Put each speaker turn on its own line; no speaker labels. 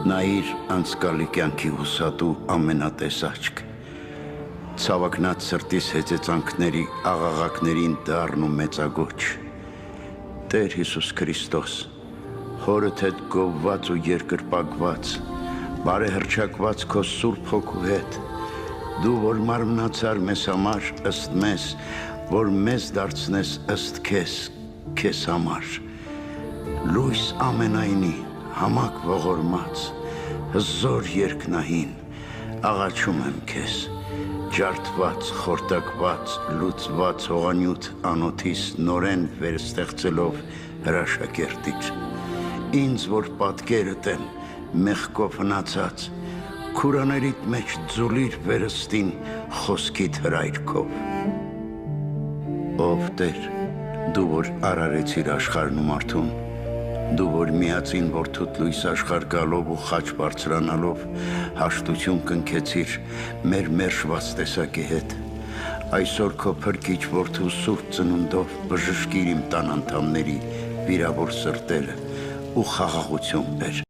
Նայիր անցկալի կյանքի հուսատու ամենատես աչք, ցավակնած սրտիս հեծեծանքների աղաղակներին դառն ու մեծագոչ, Տեր Հիսուս Քրիստոս, հորդ հետ գովված ու երկրպագված, բարեհռչակված քո Սուրբ Հոգու հետ, դու որ մարմնացար մեզ համար ըստ մեզ, որ մեզ դարձնես ըստ քեզ համար, լույս ամենայնի, համակ ողորմած, հզոր երկնահին, աղաչում եմ քեզ, ջարդված, խորտակված, լուծված հողանյութ անոթիս նորեն վերստեղծելով հրաշակերտիր, ինձ որ պատկերդ եմ մեղքով հնացած, քուրաներիդ մեջ ձուլիր վերստին խոսքիդ հրայրքով, ով Տեր, դու որ արարեցիր աշխարհն ու մարդուն, դու որ միածին որդուդ լույս աշխարհ գալով ու խաչ բարձրանալով հաշտություն կնքեցիր մեր մերժված տեսակի հետ, այսօր քո փրկիչ որդու սուրբ ծնունդով բժշկիր իմ տան անդամների վիրավոր սրտերը ու խաղաղություն բեր,